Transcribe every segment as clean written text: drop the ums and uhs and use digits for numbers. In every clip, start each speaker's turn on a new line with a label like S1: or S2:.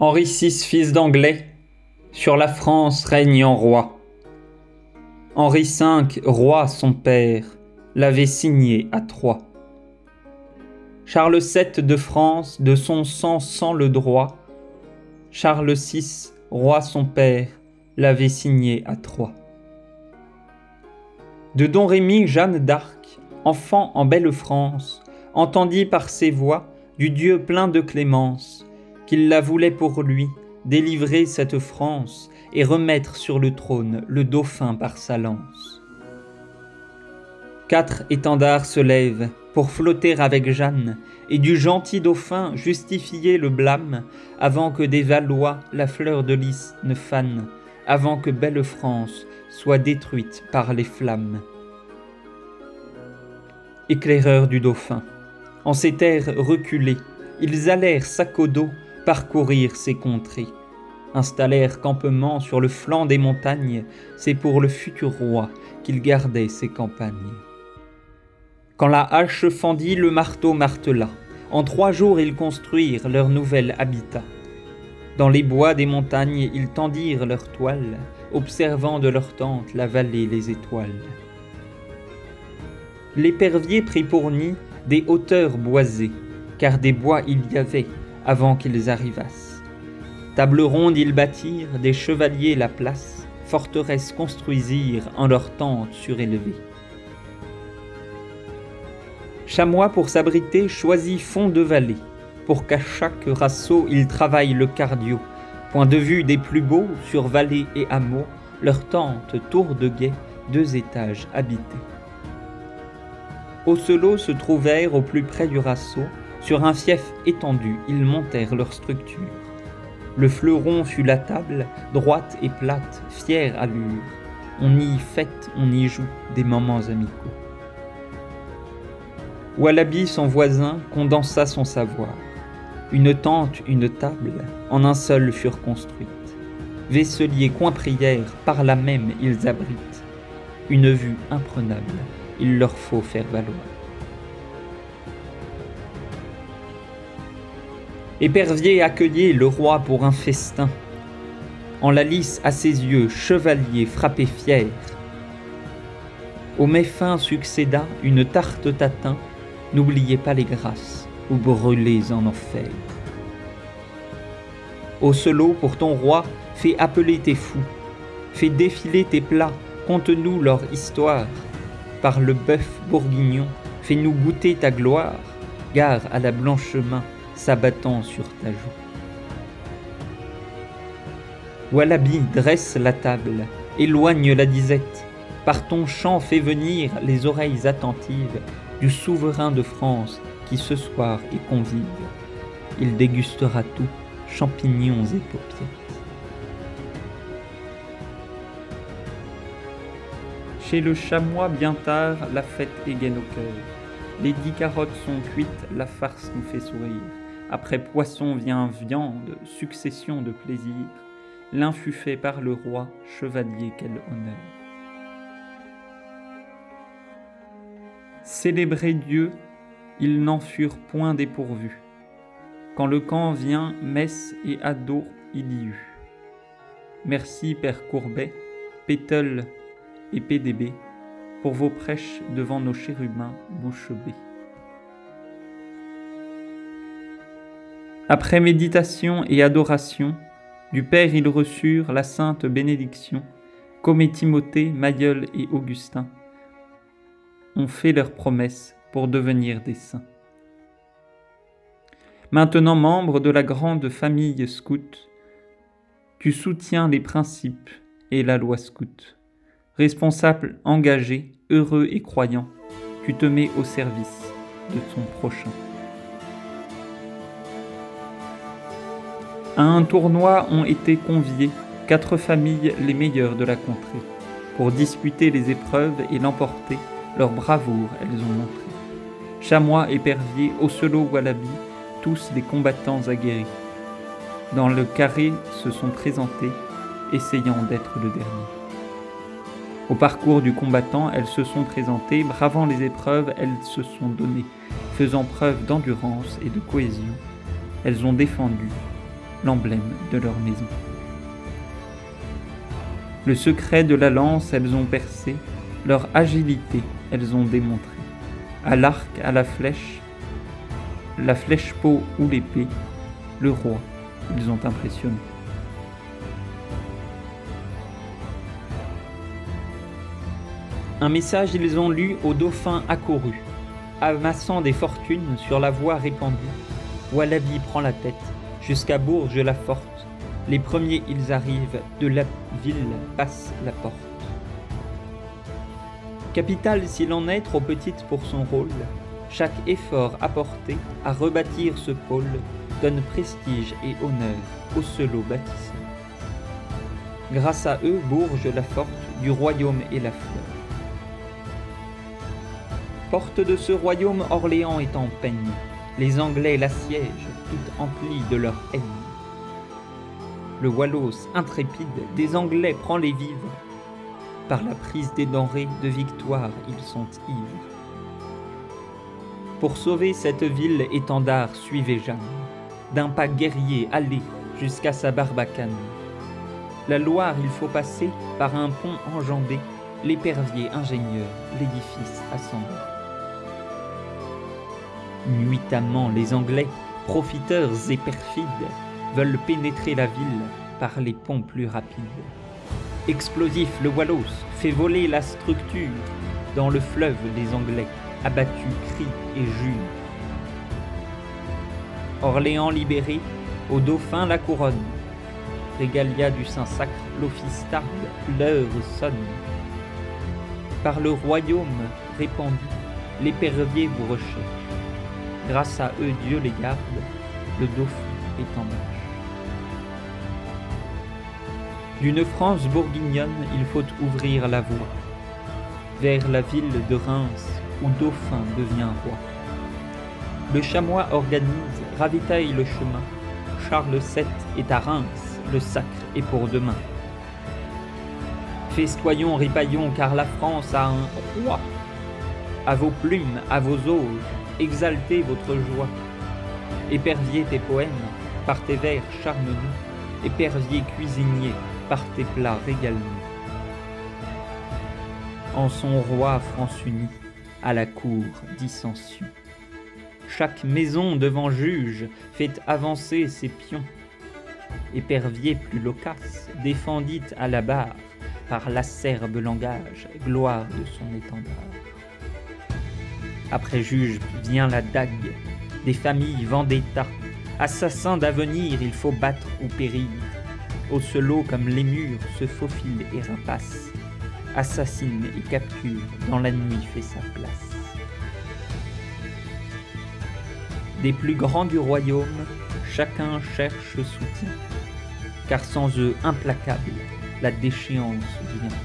S1: Henri VI, fils d'Anglais, sur la France règne en roi. Henri V, roi son père, l'avait signé à Troyes. Charles VII de France, de son sang sans le droit, Charles VI, roi son père, l'avait signé à Troyes. De Don Rémy, Jeanne d'Arc, enfant en belle France, entendit par ses voix du Dieu plein de clémence, qu'il la voulait pour lui, délivrer cette France et remettre sur le trône le dauphin par sa lance. 4 étendards se lèvent pour flotter avec Jeanne et du gentil dauphin justifier le blâme avant que des Valois la fleur de lys ne fanent, avant que belle France soit détruite par les flammes. Éclaireurs du dauphin, en ces terres reculées, ils allèrent sac au dos parcourir ces contrées, installèrent campement sur le flanc des montagnes, c'est pour le futur roi qu'ils gardaient ces campagnes. Quand la hache fendit, le marteau martela, en 3 jours ils construirent leur nouvel habitat. Dans les bois des montagnes, ils tendirent leurs toiles, observant de leur tente la vallée, les étoiles. L'épervier prit pour nid des hauteurs boisées, car des bois il y avait avant qu'ils arrivassent. Table ronde ils bâtirent, des chevaliers la place, forteresse construisirent en leurs tentes surélevées. Chamois pour s'abriter choisit fond de vallée, pour qu'à chaque rassaut ils travaillent le cardio. Point de vue des plus beaux, sur vallée et hameaux, leur tente tour de guet, 2 étages habités. Ocelot se trouvèrent au plus près du rassaut, sur un fief étendu, ils montèrent leur structure. Le fleuron fut la table, droite et plate, fière allure. On y fête, on y joue, des moments amicaux. Walabi, son voisin, condensa son savoir. Une tente, une table, en un seul furent construites. Vaisselier, coin prière, par là même ils abritent. Une vue imprenable, il leur faut faire valoir. Épervier accueillait le roi pour un festin. En la lice à ses yeux, chevalier frappé fier. Au mets fin succéda une tarte tatin. N'oubliez pas les grâces, ou brûlez en enfer. Ocelot, pour ton roi, fais appeler tes fous, fais défiler tes plats, conte-nous leur histoire. Par le bœuf bourguignon, fais-nous goûter ta gloire, gare à la blanche main s'abattant sur ta joue. Walabi, dresse la table, éloigne la disette, par ton chant fais venir les oreilles attentives du souverain de France qui ce soir est convive. Il dégustera tout, champignons et paupiètes. Chez le chamois bien tard, la fête égaine au cœur. Les 10 carottes sont cuites, la farce nous fait sourire. Après poisson vient viande, succession de plaisirs. L'un fut fait par le roi, chevalier, quel honneur. Célébrer Dieu, ils n'en furent point dépourvus. Quand le camp vient, messe et ado il y eut. Merci Père Courbet, Pétole et PDB, pour vos prêches devant nos chérubins bouche bée. Après méditation et adoration, du Père ils reçurent la sainte bénédiction, comme Timothée, Mailleul et Augustin ont fait leurs promesses pour devenir des saints. Maintenant membre de la grande famille scout, tu soutiens les principes et la loi scout. Responsable, engagé, heureux et croyant, tu te mets au service de ton prochain. À un tournoi ont été conviées 4 familles les meilleures de la contrée, pour disputer les épreuves et l'emporter. Leur bravoure elles ont montré. Chamois, épervier, Ocelot, Walabi, tous des combattants aguerris. Dans le carré se sont présentés, essayant d'être le dernier. Au parcours du combattant, elles se sont présentées, bravant les épreuves, elles se sont données, faisant preuve d'endurance et de cohésion. Elles ont défendu l'emblème de leur maison. Le secret de la lance, elles ont percé, leur agilité, elles ont démontré. À l'arc, à la flèche pot ou l'épée, le roi, ils ont impressionné. Un message ils ont lu au dauphin accouru, amassant des fortunes sur la voie répandue, où Walabi prend la tête, jusqu'à Bourges-la-Forte. Les premiers ils arrivent, de la ville passe la porte. Capitale s'il en est trop petite pour son rôle, chaque effort apporté à rebâtir ce pôle donne prestige et honneur aux selots bâtisseurs. Grâce à eux, Bourges-la-Forte du royaume est la fleur. Porte de ce royaume, Orléans est en peine. Les Anglais l'assiègent, tout emplis de leur haine. Le Wallos, intrépide, des Anglais prend les vivres. Par la prise des denrées de victoire, ils sont ivres. Pour sauver cette ville, étendard, suivez Jeanne. D'un pas guerrier, allez jusqu'à sa barbacane. La Loire, il faut passer par un pont enjambé, l'épervier ingénieur, l'édifice assemblé. Nuitamment, les Anglais, profiteurs et perfides, veulent pénétrer la ville par les ponts plus rapides. Explosif, le Wallos fait voler la structure. Dans le fleuve, les Anglais, abattus, crient et jurent. Orléans libéré, au dauphin la couronne. Régalia du Saint-Sacre, l'office tarde, l'heure sonne. Par le royaume répandu, l'épervier vous recherche. Grâce à eux, Dieu les garde, le dauphin est en marche. D'une France bourguignonne, il faut ouvrir la voie vers la ville de Reims, où Dauphin devient roi. Le chamois organise, ravitaille le chemin. Charles VII est à Reims, le sacre est pour demain. Festoyons, ripaillons, car la France a un roi. À vos plumes, à vos auges, exaltez votre joie. Épervier tes poèmes, par tes vers charme-nous. Épervier cuisinier, par tes plats régale-nous. En son roi, France unie, à la cour dissension. Chaque maison devant juge fait avancer ses pions. Épervier plus loquace, défendit à la barre par l'acerbe langage, gloire de son étendard. Après juge vient la dague, des familles vendetta, assassins d'avenir, il faut battre ou périr. Ocelot comme lémur se faufile et rapace, assassine et capture, dans la nuit fait sa place. Des plus grands du royaume, chacun cherche soutien, car sans eux implacable, la déchéance vient.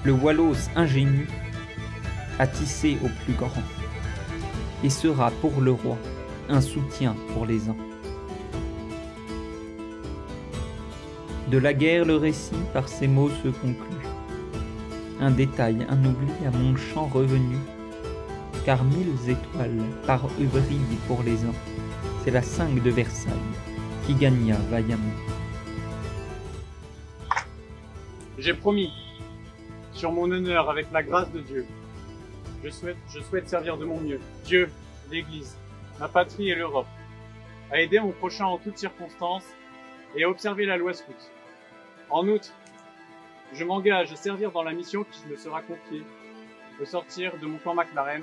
S1: Le Wallos ingénu a tissé au plus grand, et sera pour le roi un soutien pour les uns. De la guerre le récit par ces mots se conclut. Un détail, un oubli à mon chant revenu, car 1000 étoiles par eux brillent pour les uns. C'est la 5 de Versailles qui gagna vaillamment.
S2: J'ai promis, sur mon honneur, avec la grâce de Dieu, je souhaite servir de mon mieux, Dieu, l'Église, ma patrie et l'Europe, à aider mon prochain en toutes circonstances et à observer la loi scout. En outre, je m'engage à servir dans la mission qui me sera confiée, de sortir de mon clan McLaren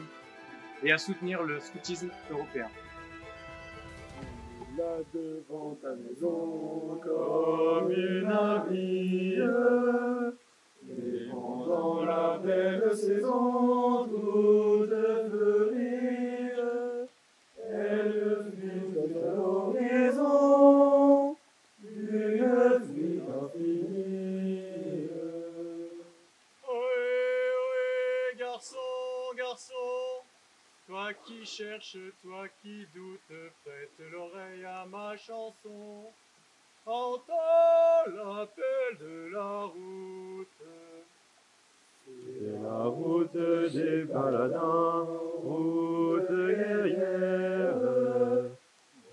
S2: et à soutenir le scoutisme européen.
S3: Là devant ta maison, comme une avrille, défendant la belle saison, toute fleurie, elle fut de l'horizon, une fuite infinie.
S2: Ohé, garçon, garçon, toi qui cherches, toi qui doutes, prête l'oreille à ma chanson. Entends l'appel de la route.
S3: C'est la route des paladins, route guerrière.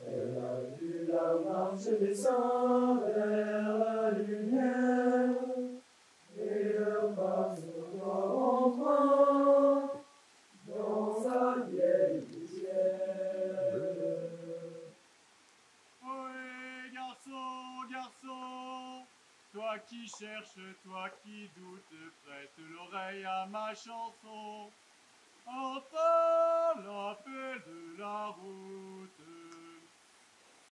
S3: Elle a dû la marche descend vers la lumière, et leur pas sur toi rentrant dans sa vieille poussière.
S4: Ohé, garçon, garçon, toi qui cherches, toi qui doutes, prête l'oreille à ma chanson. Entends l'appel de la route.